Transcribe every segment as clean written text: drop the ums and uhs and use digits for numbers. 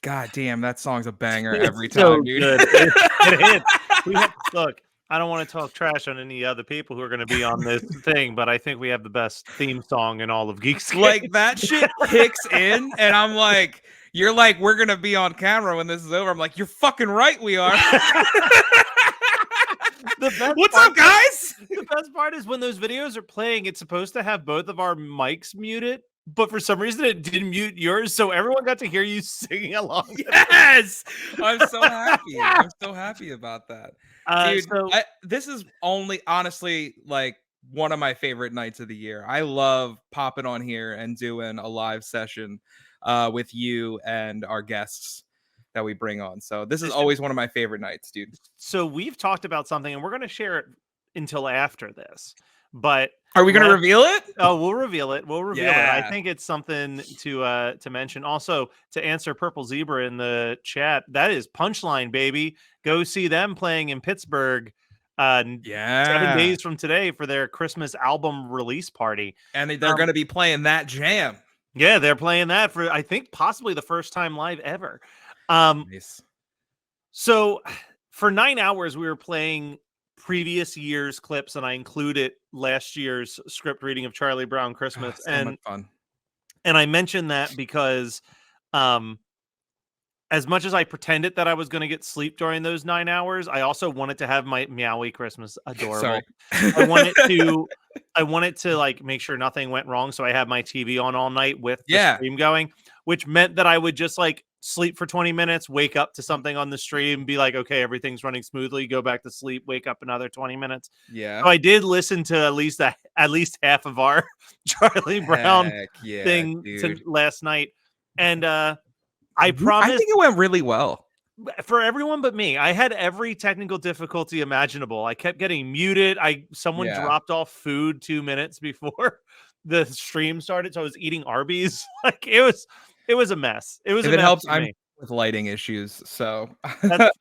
God damn, that song's a banger every It's so time, dude. good. It hits. Look, I don't want to talk trash on any other people who are going to be on this thing, but I think we have the best theme song in all of Geekscape. Like, that shit kicks in, and I'm like, you're like, we're gonna be on camera when this is over. I'm like, you're fucking right, we are. What's up, guys? The best part is when those videos are playing, it's supposed to have both of our mics muted, but for some reason it didn't mute yours, so everyone got to hear you singing along. Yes, I'm so happy. I'm so happy about that, dude. This is honestly like one of my favorite nights of the year. I love popping on here and doing a live session with you and our guests that we bring on. So this is always one of my favorite nights, dude. So we've talked about something, and we're going to share it until after this. But are we going to reveal it? Oh, we'll reveal it. We'll reveal it. I think it's something to mention. Also, to answer Purple Zebra in the chat, that is Punchline, baby. Go see them playing in Pittsburgh 7 days from today for their Christmas album release party. And they're going to be playing that jam. Yeah, they're playing that for, I think, possibly the first time live ever. Nice. So for 9 hours, we were playing previous year's clips, and I included last year's script reading of Charlie Brown Christmas. So much fun. And I mentioned that because as much as I pretended that I was going to get sleep during those 9 hours, I also wanted to have my Meowie Christmas adorable. I wanted to like make sure nothing went wrong, so I had my TV on all night with the stream going, which meant that I would just like sleep for 20 minutes, wake up to something on the stream, be like, okay, everything's running smoothly, go back to sleep, wake up another 20 minutes. Yeah. So I did listen to at least half of our Charlie Brown thing last night. And I promise, I think it went really well for everyone but me. I had every technical difficulty imaginable. I kept getting muted. Someone dropped off food 2 minutes before the stream started, so I was eating Arby's. Like it was a mess. It was. If it helps, I'm with lighting issues, so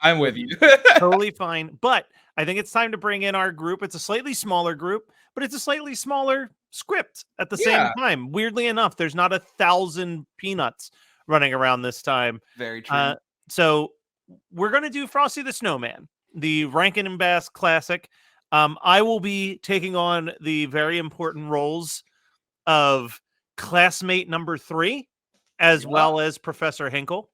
I'm with you. Totally fine. But I think it's time to bring in our group. It's a slightly smaller group, but it's a slightly smaller script at the same time. Weirdly enough, there's not 1,000 peanuts running around this time. Very true. So we're going to do Frosty the Snowman, the Rankin and Bass classic. I will be taking on the very important roles of classmate number 3, as well as Professor Hinkle.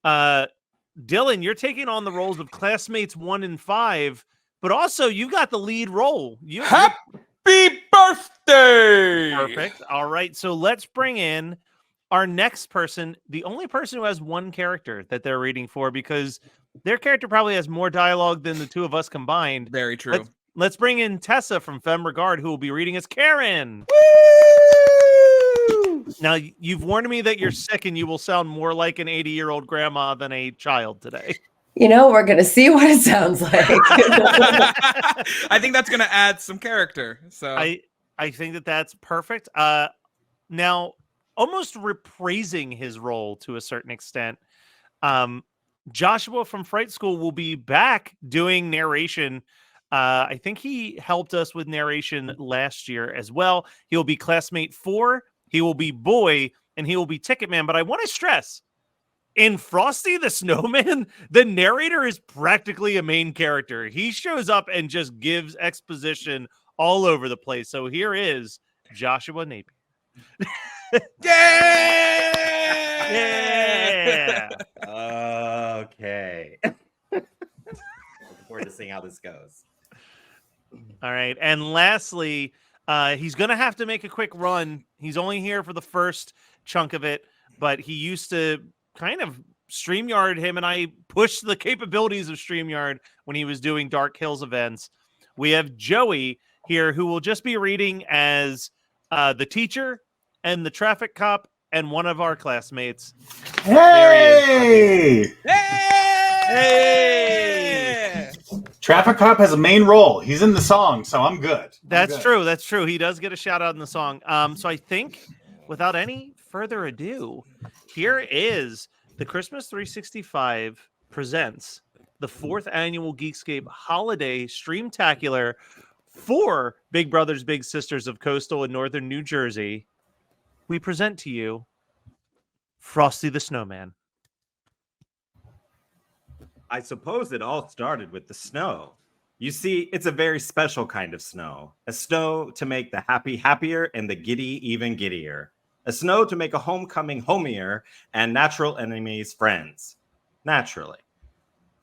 Dylan, you're taking on the roles of classmates 1 and 5, but also you got the lead role. Happy birthday! Perfect. All right, so let's bring in our next person, the only person who has one character that they're reading for, because their character probably has more dialogue than the two of us combined. Very true. Let's bring in Tessa from Femme Regard, who will be reading as Karen. Woo! Now, you've warned me that you're sick and you will sound more like an 80-year-old grandma than a child today. You know, we're going to see what it sounds like. I think that's going to add some character. So I think that's perfect. Now, almost reprising his role to a certain extent, Joshua from Fright School will be back doing narration. I think he helped us with narration last year as well. He'll be classmate 4. He will be Boy, and he will be Ticketman. But I want to stress, in Frosty the Snowman, the narrator is practically a main character. He shows up and just gives exposition all over the place. So here is Joshua Napier. Yeah! Okay. Looking forward to seeing how this goes. All right. And lastly, he's going to have to make a quick run. He's only here for the first chunk of it, but he used to kind of StreamYard. Him and I pushed the capabilities of StreamYard when he was doing Dark Hills events. We have Joey here, who will just be reading as the teacher and the traffic cop and one of our classmates. Hey! Hey! Traffic cop has a main role. He's in the song, so I'm good. That's true. That's true. He does get a shout out in the song. So I think without any further ado, here is the Christmas 365 presents the 4th annual Geekscape holiday Stream-Tacular for Big Brothers Big Sisters of Coastal and Northern New Jersey. We present to you Frosty the Snowman. I suppose it all started with the snow. You see, it's a very special kind of snow. A snow to make the happy happier and the giddy even giddier. A snow to make a homecoming homier and natural enemies friends. Naturally.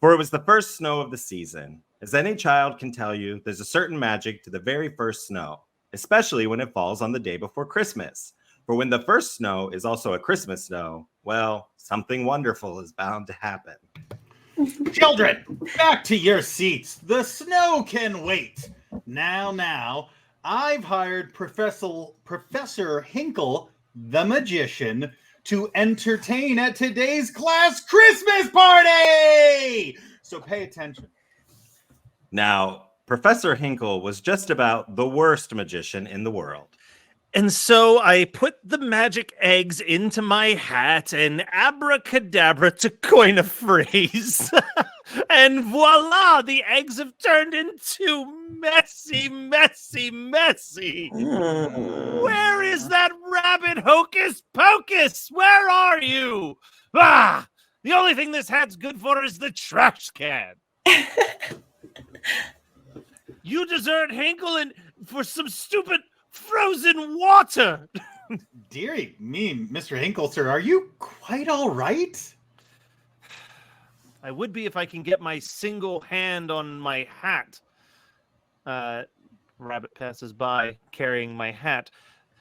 For it was the first snow of the season. As any child can tell you, there's a certain magic to the very first snow, especially when it falls on the day before Christmas. For when the first snow is also a Christmas snow, well, something wonderful is bound to happen. Children, back to your seats. The snow can wait. Now, I've hired Professor Hinkle, the magician, to entertain at today's class Christmas party! So pay attention. Now, Professor Hinkle was just about the worst magician in the world. And so I put the magic eggs into my hat and abracadabra, to coin a phrase. And voila, the eggs have turned into messy. Where is that rabbit hocus pocus? Where are you? Ah, the only thing this hat's good for is the trash can. You desert Hinkle and for some stupid frozen water. Dearie me, Mr. Hinkle, sir, are you quite all right? I would be if I can get my single hand on my hat. Rabbit passes by carrying my hat.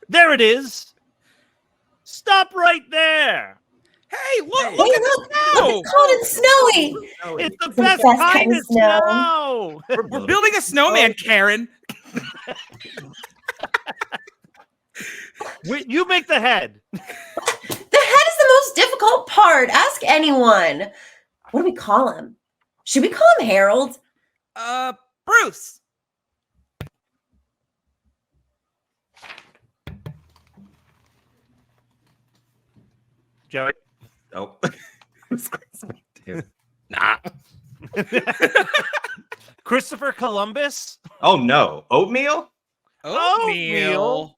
There it is. Stop right there. Hey, look Hey, at look, the snow. it's cold and snowy. It's the the best best kind kind of of snow. snow. We're building a snowman, Karen. You make the head. The head is the most difficult part. Ask anyone. What do we call him? Should we call him Harold? Bruce. Joey. Oh. Nah. Christopher Columbus. Oh, no. Oatmeal? Oatmeal.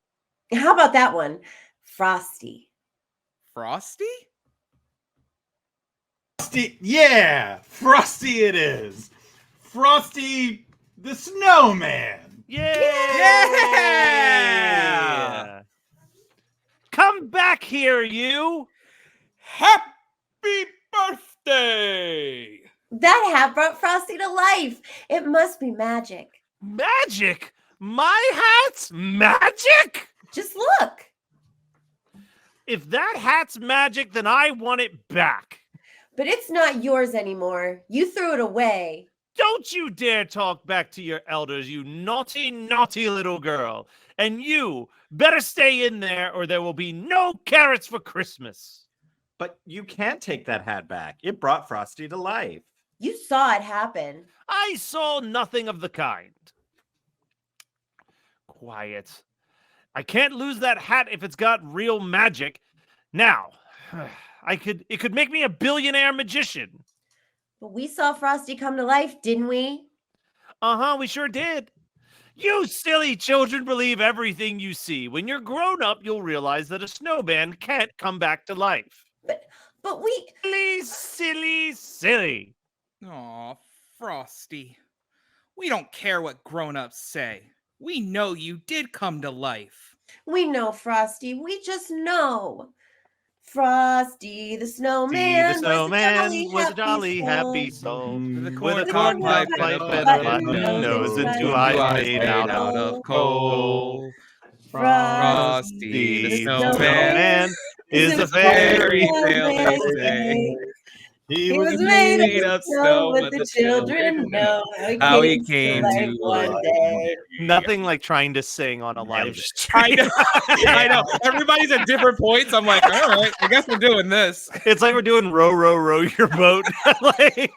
How about that one? Frosty. Frosty? Frosty, yeah, Frosty it is. Frosty the Snowman. Yeah! Come back here, you! Happy birthday! That hat brought Frosty to life. It must be magic. Magic? My hat's magic? Just look. If that hat's magic, then I want it back. But it's not yours anymore. You threw it away. Don't you dare talk back to your elders, you naughty, naughty little girl. And you better stay in there or there will be no carrots for Christmas. But you can't take that hat back. It brought Frosty to life. You saw it happen. I saw nothing of the kind. Quiet. I can't lose that hat if it's got real magic. Now, it could make me a billionaire magician. But we saw Frosty come to life, didn't we? Uh-huh, we sure did. You silly children believe everything you see. When you're grown up, you'll realize that a snowman can't come back to life. But we... Silly. Aw, Frosty. We don't care what grown-ups say. We know you did come to life. We know, Frosty. We just know. Frosty the Snowman, was a jolly happy soul. With a With a corn pipe pipe and a button button nose and two eyes eyes made out of coal. Frosty the Snowman is a fairy tale, they say. He was made of snow, but the children know how he came to one life. day. Nothing like trying to sing on a live I stream. know. I know. Everybody's at different points. I'm like, all right, I guess we're doing this. It's like we're doing row, row, row your boat. Like,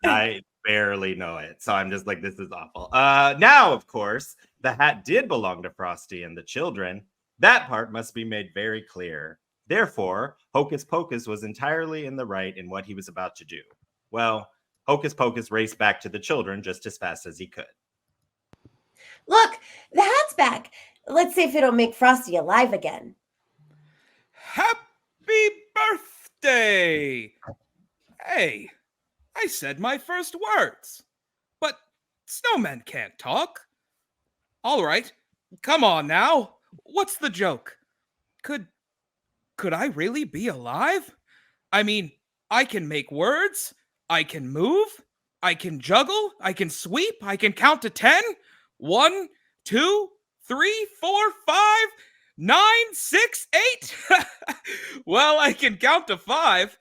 I barely know it. So I'm just like, this is awful. Now, of course, the hat did belong to Frosty and the children. That part must be made very clear. Therefore, Hocus Pocus was entirely in the right in what he was about to do. Well, Hocus Pocus raced back to the children just as fast as he could. Look, the hat's back. Let's see if it'll make Frosty alive again. Happy birthday! Hey, I said my first words. But snowmen can't talk. All right, come on now. What's the joke? Could I really be alive? I mean, I can make words, I can move, I can juggle, I can sweep, I can count to 10. 1, 2, 3, 4, 5, 9, 6, 8. Well, I can count to 5.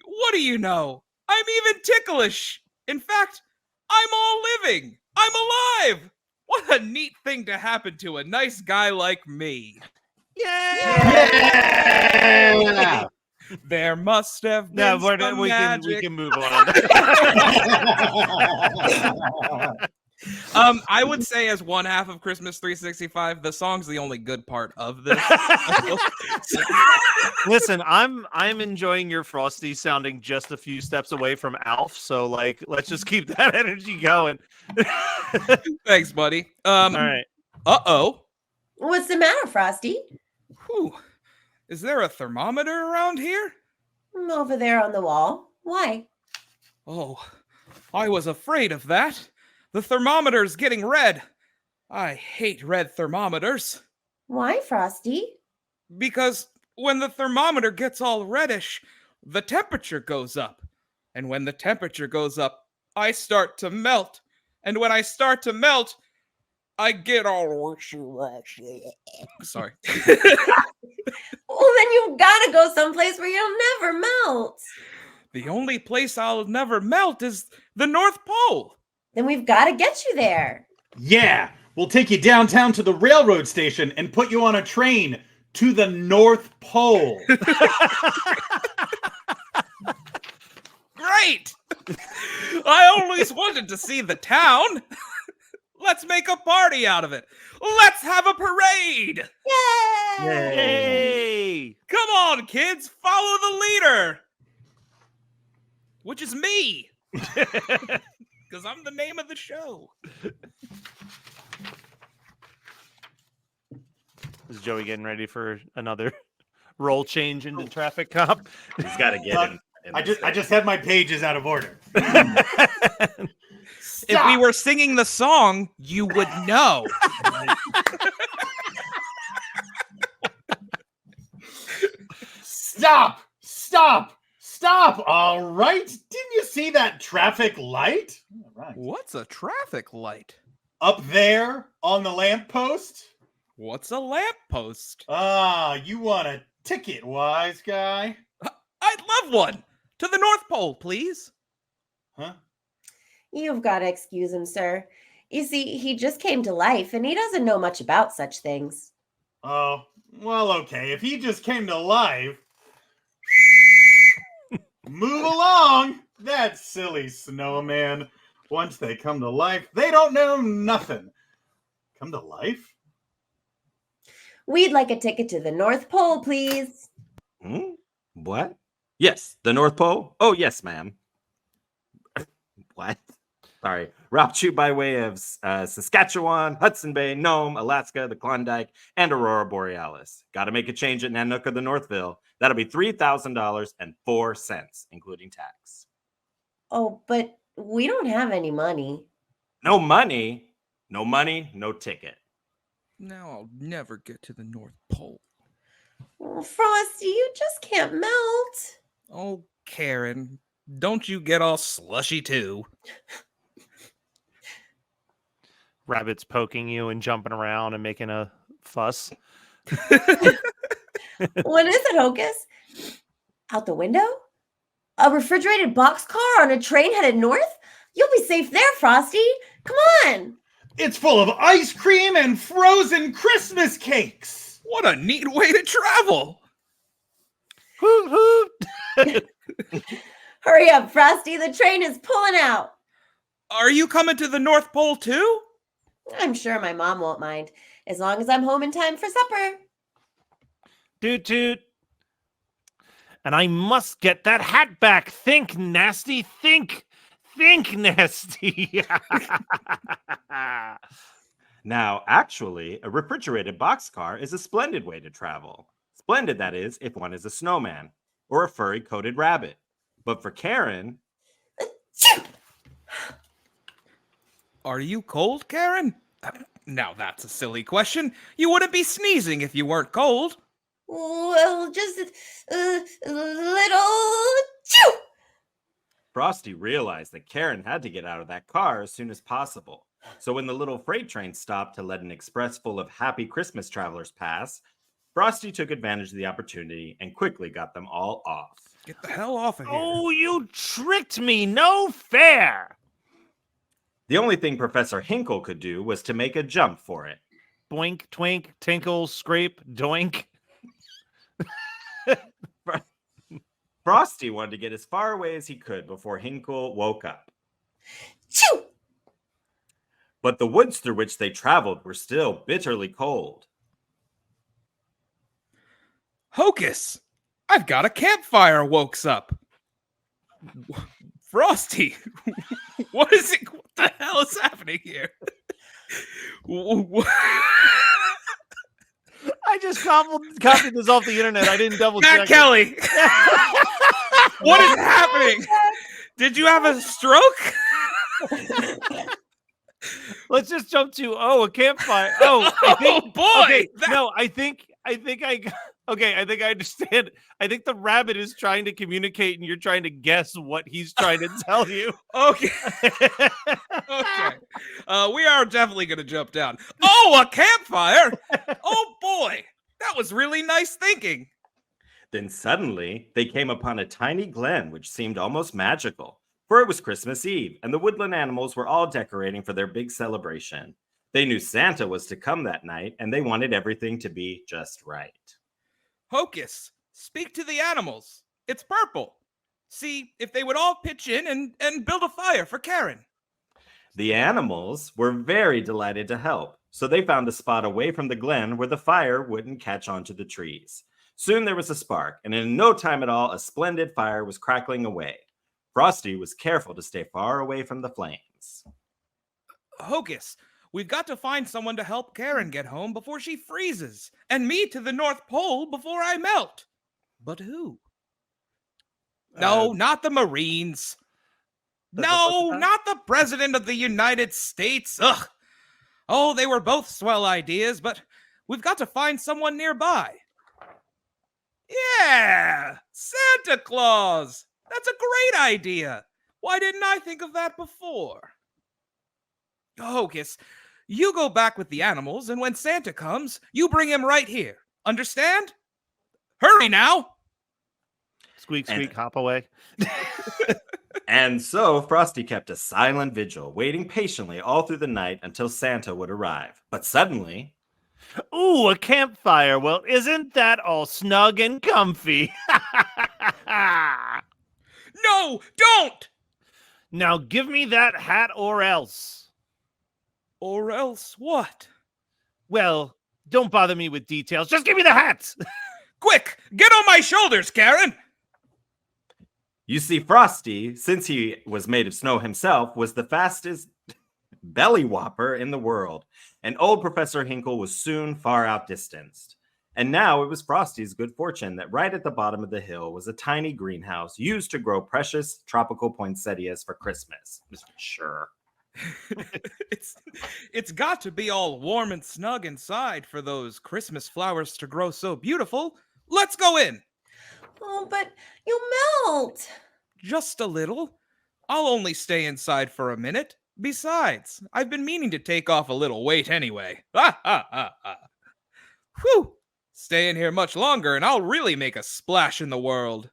What do you know? I'm even ticklish. In fact, I'm all living. I'm alive. What a neat thing to happen to a nice guy like me. Yeah! There must have been some magic. We can move on. I would say as one half of Christmas 365, the song's the only good part of this. Listen, I'm enjoying your Frosty sounding just a few steps away from Alf, so like let's just keep that energy going. Thanks, buddy. All right. Uh-oh. What's the matter, Frosty? Whew. Is there a thermometer around here? Over there on the wall. Why? Oh, I was afraid of that. The thermometer's getting red. I hate red thermometers. Why, Frosty? Because when the thermometer gets all reddish, the temperature goes up. And when the temperature goes up, I start to melt. And when I start to melt, I get all wishy-washy. Sorry. Well, then you've got to go someplace where you'll never melt. The only place I'll never melt is the North Pole. Then we've got to get you there. Yeah, we'll take you downtown to the railroad station and put you on a train to the North Pole. Great! I always wanted to see the town. Let's make a party out of it. Let's have a parade. Yay! Yay! Come on, kids, follow the leader. Which is me. Because I'm the name of the show. Is Joey getting ready for another role change into traffic cop? He's got to get in. I just had my pages out of order. If we were singing the song, you would know. Stop! Stop! Stop! All right. Didn't you see that traffic light? All right. What's a traffic light? Up there on the lamppost? What's a lamppost? Ah, you want a ticket, wise guy? I'd love one. To the North Pole, please. Huh? You've got to excuse him, sir. You see, he just came to life and he doesn't know much about such things. Oh, well, okay. If he just came to life, move along. That silly snowman. Once they come to life, they don't know nothing. Come to life? We'd like a ticket to the North Pole, please. What? Yes, the North Pole? Oh, yes, ma'am. What? Sorry. Route you by way of Saskatchewan, Hudson Bay, Nome, Alaska, the Klondike, and Aurora Borealis. Got to make a change at Nanook or the Northville. That'll be $3,000.04, including tax. Oh, but we don't have any money. No money? No money, no ticket. Now I'll never get to the North Pole. Oh, Frosty, you just can't melt. Oh, Karen, don't you get all slushy too. Rabbit's poking you and jumping around and making a fuss. What is it, Hocus? Out the window? A refrigerated boxcar on a train headed north? You'll be safe there, Frosty. Come on. It's full of ice cream and frozen Christmas cakes. What a neat way to travel. Hoot, hoot. Hurry up, Frosty. The train is pulling out. Are you coming to the North Pole too? I'm sure my mom won't mind, as long as I'm home in time for supper. Toot toot. And I must get that hat back. Think, nasty. Think, nasty. Now, actually, a refrigerated boxcar is a splendid way to travel. Splendid, that is, if one is a snowman or a furry coated rabbit. But for Karen... Are you cold, Karen? Now that's a silly question. You wouldn't be sneezing if you weren't cold. Well, just a little. Chew! Frosty realized that Karen had to get out of that car as soon as possible. So when the little freight train stopped to let an express full of happy Christmas travelers pass, Frosty took advantage of the opportunity and quickly got them all off. Get the hell off of here. Oh, you tricked me. No fair. The only thing Professor Hinkle could do was to make a jump for it. Boink, twink, tinkle, scrape, doink. Frosty wanted to get as far away as he could before Hinkle woke up. Chew! But the woods through which they traveled were still bitterly cold. Hocus! I've got a campfire wokes up. Frosty, what is it? What the hell is happening here? I just copied this off the internet. I didn't double Matt check. Kelly, what is happening? Did you have a stroke? Let's just jump to a campfire. Oh, boy! Okay, no, I think okay, I think I understand. I think the rabbit is trying to communicate, and you're trying to guess what he's trying to tell you. Okay. Okay. We are definitely going to jump down. Oh, a campfire! Oh, boy. That was really nice thinking. Then suddenly, they came upon a tiny glen which seemed almost magical, for it was Christmas Eve, and the woodland animals were all decorating for their big celebration. They knew Santa was to come that night, and they wanted everything to be just right. Hocus, speak to the animals. It's purple. See if they would all pitch in and build a fire for Karen. The animals were very delighted to help, so they found a spot away from the glen where the fire wouldn't catch onto the trees. Soon there was a spark, and in no time at all, a splendid fire was crackling away. Frosty was careful to stay far away from the flames. Hocus, we've got to find someone to help Karen get home before she freezes, and me to the North Pole before I melt. But who? No, not the Marines. No, not the President of the United States. Ugh. Oh, they were both swell ideas, but we've got to find someone nearby. Yeah, Santa Claus. That's a great idea. Why didn't I think of that before? Hocus, you go back with the animals, and when Santa comes, you bring him right here. Understand? Hurry now! Squeak, squeak, hop away. And so Frosty kept a silent vigil, waiting patiently all through the night until Santa would arrive. But suddenly... Ooh, a campfire. Well, isn't that all snug and comfy? No, don't! Now give me that hat or else. Or else what? Well, don't bother me with details. Just give me the hat! Quick, get on my shoulders, Karen! You see, Frosty, since he was made of snow himself, was the fastest belly whopper in the world, and old Professor Hinkle was soon far outdistanced. And now it was Frosty's good fortune that right at the bottom of the hill was a tiny greenhouse used to grow precious tropical poinsettias for Christmas. Sure. It's got to be all warm and snug inside for those Christmas flowers to grow so beautiful. Let's go in. Oh, but you'll melt. Just a little. I'll only stay inside for a minute. Besides, I've been meaning to take off a little weight anyway. Whew! Stay in here much longer and I'll really make a splash in the world.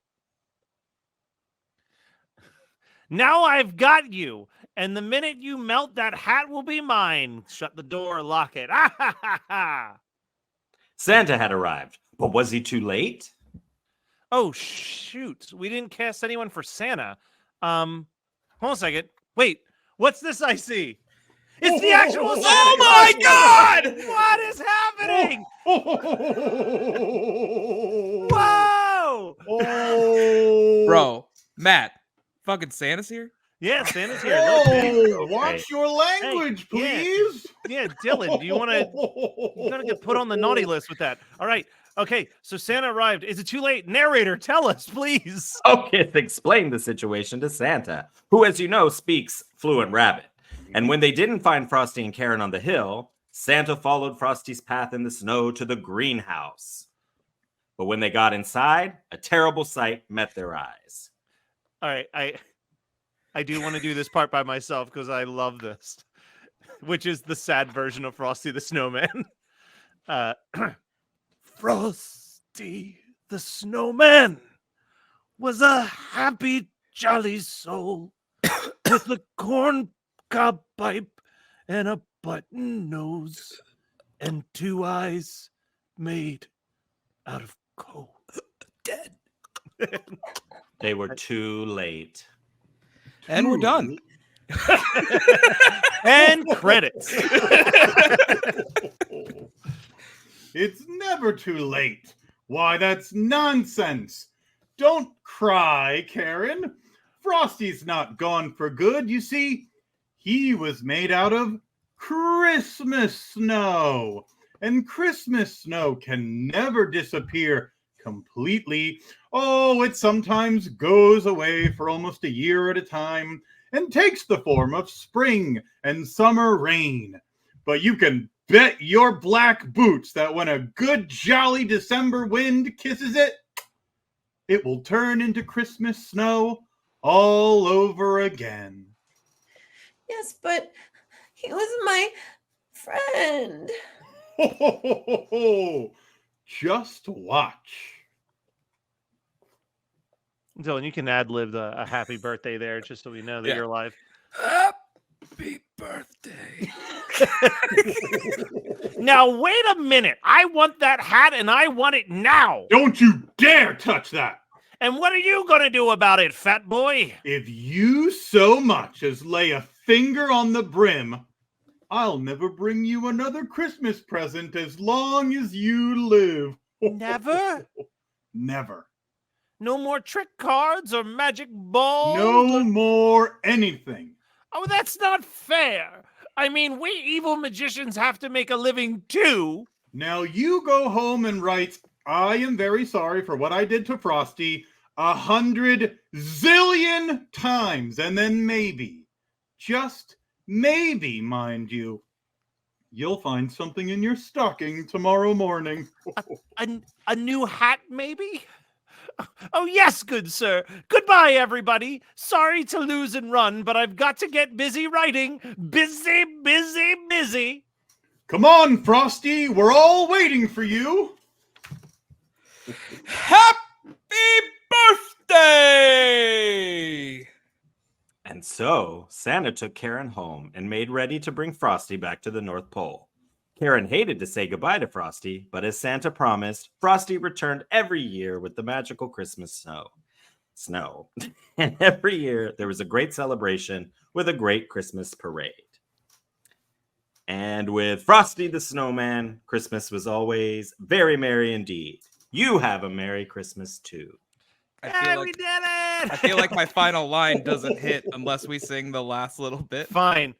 Now I've got you. And the minute you melt, that hat will be mine. Shut the door, lock it. Santa had arrived, but was he too late? Oh, shoot. We didn't cast anyone for Santa. Hold on a second. Wait, what's this I see? It's the actual Santa! Oh my God! What is happening? Whoa! Bro, Matt, fucking Santa's here? Yeah, Santa's here. No, thanks. Oh, watch your language, Hey, please. Yeah, Dylan, do you want to? You gotta get put on the naughty list with that. All right. Okay, so Santa arrived. Is it too late? Narrator, tell us, please. Okith explained the situation to Santa, who, as you know, speaks fluent rabbit. And when they didn't find Frosty and Karen on the hill, Santa followed Frosty's path in the snow to the greenhouse. But when they got inside, a terrible sight met their eyes. All right, I do want to do this part by myself because I love this, which is the sad version of Frosty the Snowman. Frosty the Snowman was a happy, jolly soul with a corncob pipe and a button nose and 2 eyes made out of coal. Dead. They were too late. And we're done. And credits. It's never too late. Why, that's nonsense. Don't cry, Karen. Frosty's not gone for good. You see, he was made out of Christmas snow. And Christmas snow can never disappear completely. Oh, it sometimes goes away for almost a year at a time and takes the form of spring and summer rain. But you can bet your black boots that when a good jolly December wind kisses it, it will turn into Christmas snow all over again. Yes, but he was my friend. Ho, ho, ho, ho, ho. Just watch. Dylan, you can ad-lib a happy birthday there just so we know that Yeah. you're alive. Happy birthday. Now, wait a minute. I want that hat and I want it now. Don't you dare touch that. And what are you going to do about it, fat boy? If you so much as lay a finger on the brim, I'll never bring you another Christmas present as long as you live. Never? Never. No more trick cards or magic balls? No more anything. Oh, that's not fair. I mean, we evil magicians have to make a living too. Now you go home and write, I am very sorry for what I did to Frosty 100 zillion times. And then maybe, just maybe, mind you, you'll find something in your stocking tomorrow morning. A new hat, maybe? Oh, yes, good sir. Goodbye, everybody. Sorry to lose and run, but I've got to get busy writing. Busy, busy, busy. Come on, Frosty. We're all waiting for you. Happy birthday! And so Santa took Karen home and made ready to bring Frosty back to the North Pole. Karen hated to say goodbye to Frosty, but as Santa promised, Frosty returned every year with the magical Christmas snow. And every year there was a great celebration with a great Christmas parade. And with Frosty the Snowman, Christmas was always very merry indeed. You have a Merry Christmas too. I We did it! I feel like my final line doesn't hit unless we sing the last little bit. Fine.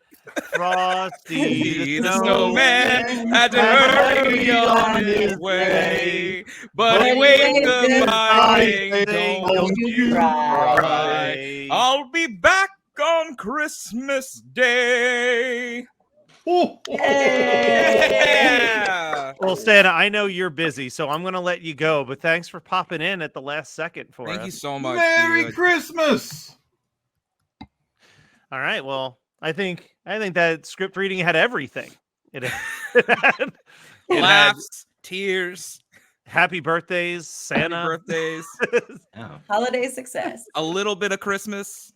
Frosty The snowman had to hurry on his way, but he waved goodbye, saying, "Don't you cry. I'll be back on Christmas Day." Yeah. Well, Santa, I know you're busy, so I'm going to let you go, but thanks for popping in at the last second for us. Thank you so much. Merry dude. Christmas. All right, well, I think that script reading had everything. It had Laughs, tears, happy birthdays, Santa. happy birthdays, Oh. Holiday success. a little bit of Christmas.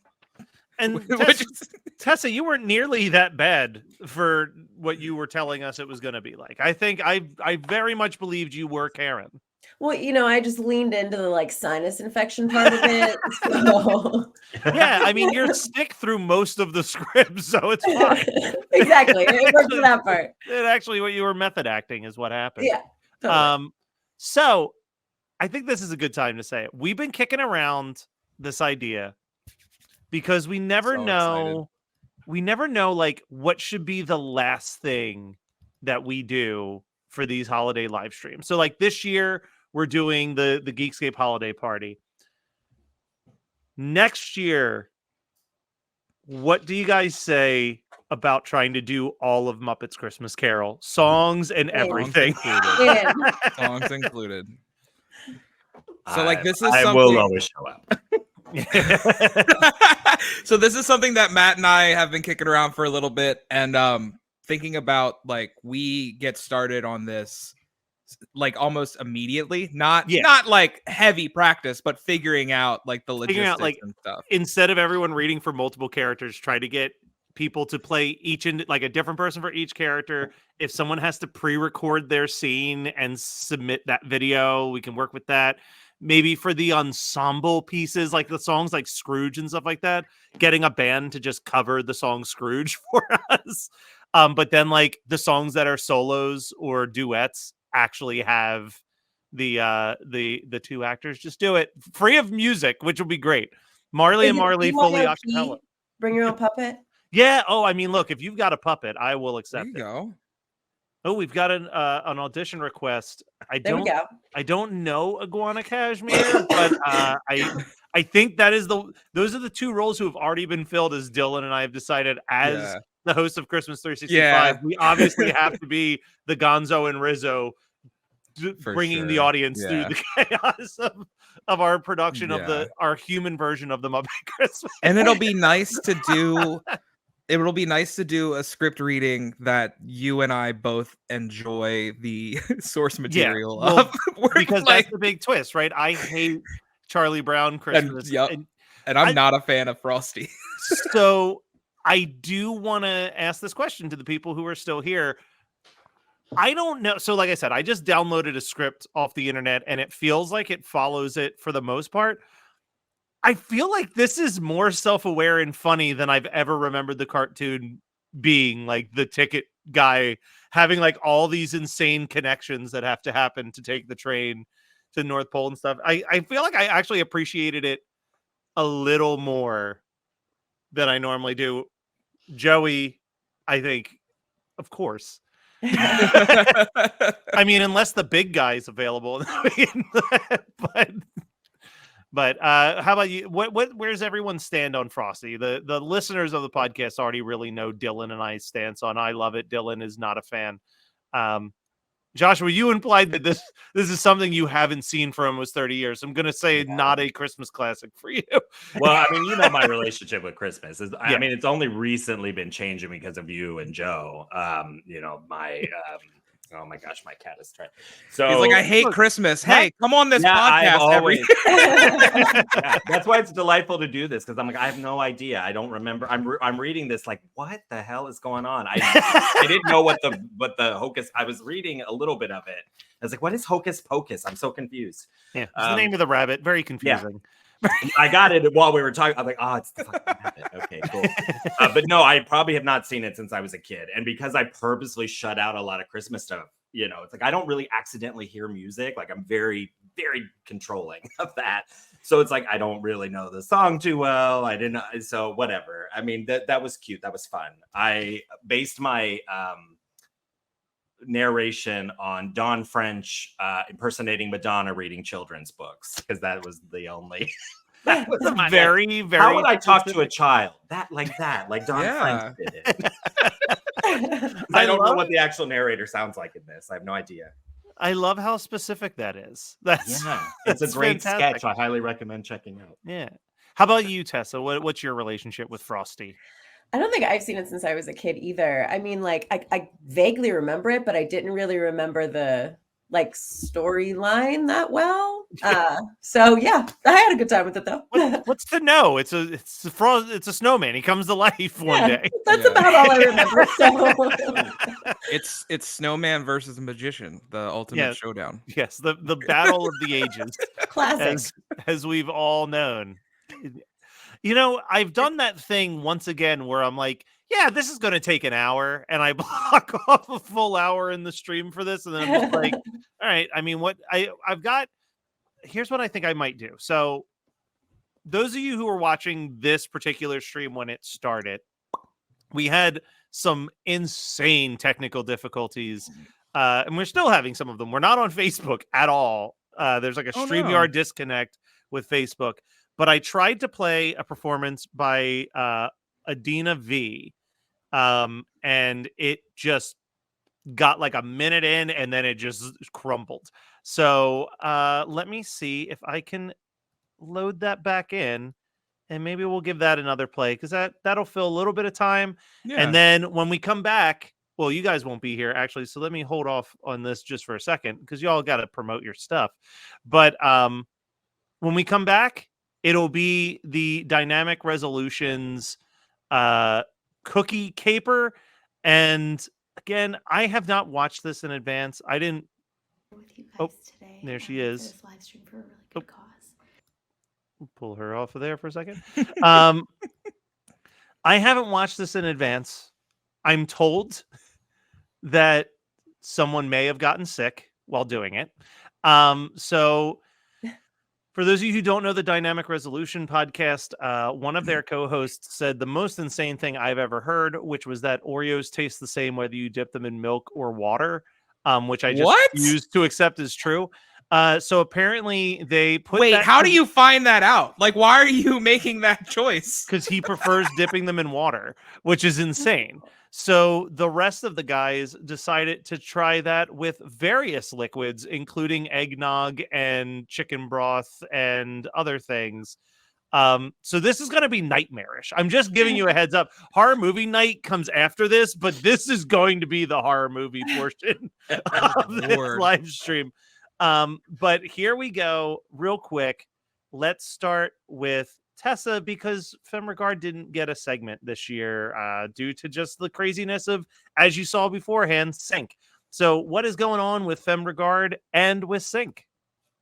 And Which is- Tessa, you weren't nearly that bad for what you were telling us it was going to be like. I think I very much believed you were Karen. Well, I just leaned into the sinus infection part of it. So. Yeah, I mean, you're sick through most of the script, so it's fine. Exactly. It worked for that part. Actually, what you were method acting is what happened. Yeah. Totally. So I think this is a good time to say it. We've been kicking around this idea because we never So know. We never know like what should be the last thing that we do for these holiday live streams. So like this year we're doing the Geekscape holiday party. Next year, what do you guys say about trying to do all of Muppets Christmas Carol songs and everything? Songs included. So like this is I something will always show up. So this is something that Matt and I have been kicking around for a little bit, and thinking about like we get started on this like almost immediately, not like heavy practice, but figuring out like the logistics like, and stuff. Instead of everyone reading for multiple characters, try to get people to play each in like a different person for each character. If someone has to pre-record their scene and submit that video, we can work with that. Maybe for the ensemble pieces, like the songs like Scrooge and stuff like that, getting a band to just cover the song Scrooge for us. But then like the songs that are solos or duets actually have the two actors just do it free of music, which will be great. Marley and Marley fully a cappella. Bring your own puppet. Yeah. Oh, I mean, look, if you've got a puppet, I will accept There you it. go. Oh, we've got an audition request. I don't know Iguana Cashmere, but I think that is those are the two roles who have already been filled, as Dylan and I have decided as the host of Christmas 365. Yeah. We obviously have to be the Gonzo and Rizzo bringing the audience through the chaos of our production of our human version of the Muppet Christmas. And it'll be nice to do a script reading that you and I both enjoy the source material of. Because that's the big twist, right? I hate Charlie Brown Christmas. And I'm not a fan of Frosty. So I do want to ask this question to the people who are still here. I don't know. So like I said, I just downloaded a script off the internet and it feels like it follows it for the most part. I feel like this is more self-aware and funny than I've ever remembered the cartoon being. Like the ticket guy having like all these insane connections that have to happen to take the train to the North Pole and stuff. I feel like I actually appreciated it a little more than I normally do. Joey, I think, of course. I mean, unless the big guy is available. But how about you? Where's everyone stand on Frosty? The listeners of the podcast already really know Dylan and I's stance on I love it. Dylan is not a fan. Joshua, you implied that this is something you haven't seen for almost 30 years. I'm going to say not a Christmas classic for you. Well, I mean, you know my relationship with Christmas. I mean, it's only recently been changing because of you and Joe. You know, oh my gosh, my cat is trying. So he's like, I hate Christmas. Hey, come on this podcast. That's why it's delightful to do this, because I'm like, I have no idea. I don't remember. I'm reading this like, what the hell is going on? I didn't know what the hocus. I was reading a little bit of it. I was like, what is hocus pocus? I'm so confused. Yeah, it's the name of the rabbit. Very confusing. Yeah. I got it while we were talking. I'm like, oh, it's the fucking rabbit. Okay, cool. But no, I probably have not seen it since I was a kid. And because I purposely shut out a lot of Christmas stuff, you know, it's like I don't really accidentally hear music. Like I'm very, very controlling of that. So it's like I don't really know the song too well. I didn't. So whatever. I mean, that was cute. That was fun. I based my narration on Dawn French impersonating Madonna reading children's books, because that was the only. That was very, very. How would I talk to a child like Dawn French did it? I don't know what the actual narrator sounds like in this. I have no idea. I love how specific that is. It's a great sketch. I highly recommend checking out. Yeah. How about you, Tessa? What's your relationship with Frosty? I don't think I've seen it since I was a kid either. I mean, like I vaguely remember it, but I didn't really remember the like storyline that well. So yeah, I had a good time with it though. What's to know? It's a snowman. He comes to life one day. That's about all I remember. So. It's Snowman versus a magician, the ultimate showdown. Yes, the battle of the ages. Classic. As we've all known. You know, I've done that thing once again where I'm like, yeah, this is going to take an hour, and I block off a full hour in the stream for this, and then I'm just like, all right, I mean, here's what I think I might do. So those of you who were watching this particular stream when it started, we had some insane technical difficulties, and we're still having some of them. We're not on Facebook at all. There's like a StreamYard disconnect with Facebook, but I tried to play a performance by Adina V, and it just got like a minute in and then it just crumbled. So let me see if I can load that back in, and maybe we'll give that another play, because that'll fill a little bit of time. And then when we come back, well, you guys won't be here actually, so let me hold off on this just for a second, because y'all got to promote your stuff. But when we come back, it'll be the Dynamic Resolutions cookie caper. And again, I have not watched this in advance. I didn't. With you guys today. There she is. This live stream for a really good cause. Pull her off of there for a second. I haven't watched this in advance. I'm told that someone may have gotten sick while doing it. So for those of you who don't know the Dynamic Resolution podcast, one of their co-hosts said the most insane thing I've ever heard, which was that Oreos taste the same whether you dip them in milk or water, which I just used to accept as true. So apparently they put. Wait, how do you find that out? Like, why are you making that choice? Because he prefers dipping them in water, which is insane. So the rest of the guys decided to try that with various liquids, including eggnog and chicken broth and other things. So this is going to be nightmarish. I'm just giving you a heads up. Horror movie night comes after this, but this is going to be the horror movie portion of this live stream. But here we go real quick. Let's start with Tessa, because Femme Regard didn't get a segment this year due to just the craziness of, as you saw beforehand, Sync. So what is going on with Femme Regard and with Sync?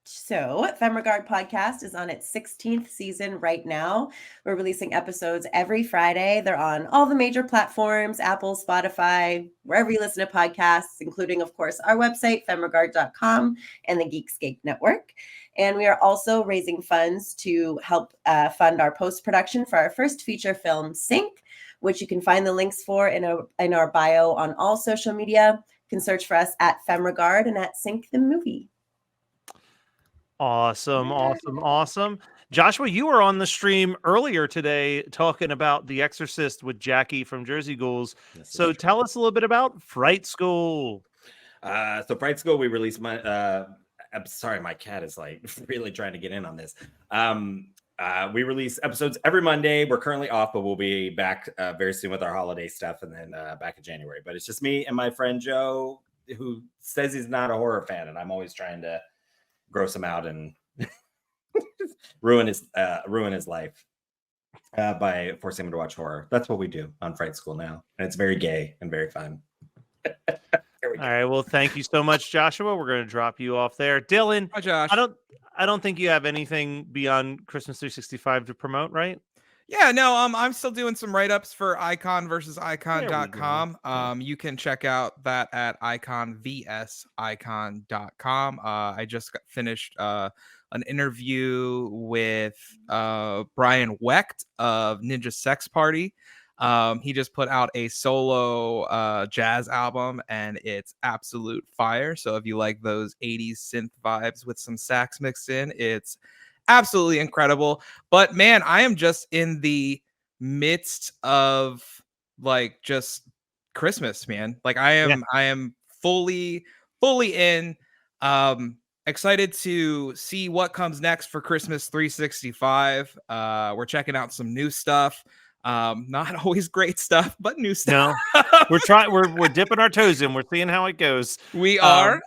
So, Femme Regard podcast is on its 16th season right now. We're releasing episodes every Friday. They're on all the major platforms, Apple, Spotify, wherever you listen to podcasts, including, of course, our website, femmeregard.com, and the Geekscape network. And we are also raising funds to help fund our post-production for our first feature film, Sync, which you can find the links for in our bio on all social media. You can search for us at Femme Regard and at Sync the Movie. Awesome. Joshua, you were on the stream earlier today talking about The Exorcist with Jackie from Jersey Ghouls. So tell us a little bit about Fright School. So Fright School, we released I'm sorry, my cat is like really trying to get in on this. We release episodes every Monday. We're currently off, but we'll be back very soon with our holiday stuff, and then back in January. But it's just me and my friend Joe, who says he's not a horror fan, and I'm always trying to gross him out and ruin his life by forcing him to watch horror. That's what we do on Fright School now, and it's very gay and very fun. All right, well, thank you so much, Joshua. We're going to drop you off there. Dylan, hi, Josh. I don't think you have anything beyond Christmas 365 to promote, right? Yeah, no, I'm still doing some write-ups for icon-icon.com. You can check out that at icon-icon.com. I just finished an interview with Brian Wecht of Ninja Sex Party. He just put out a solo jazz album, and it's absolute fire. So if you like those 80s synth vibes with some sax mixed in, it's absolutely incredible. But man, I am just in the midst of like just Christmas, man. Like I am fully in. Excited to see what comes next for Christmas 365. We're checking out some new stuff. Not always great stuff, but new stuff. No, we're dipping our toes in. We're seeing how it goes. We are.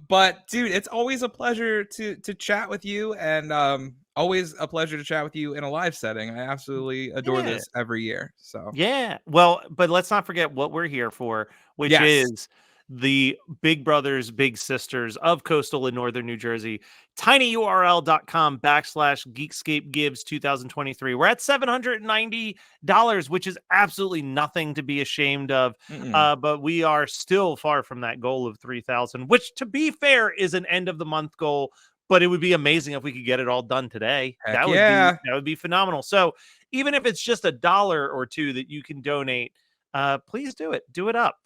But dude, it's always a pleasure to chat with you, and always a pleasure to chat with you in a live setting. I absolutely adore this every year. So yeah. Well, but let's not forget what we're here for, which is the big brothers, big sisters of coastal and northern New Jersey. tinyurl.com/Geekscape Gives 2023. We're at $790, which is absolutely nothing to be ashamed of. But we are still far from that goal of 3,000, which, to be fair, is an end of the month goal. but it would be amazing if we could get it all done today. Heck That would be phenomenal. So even if it's just $1 or $2 that you can donate, please do it. Do it up.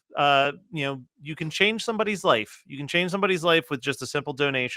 You can change somebody's life. You can change somebody's life with just a simple donation.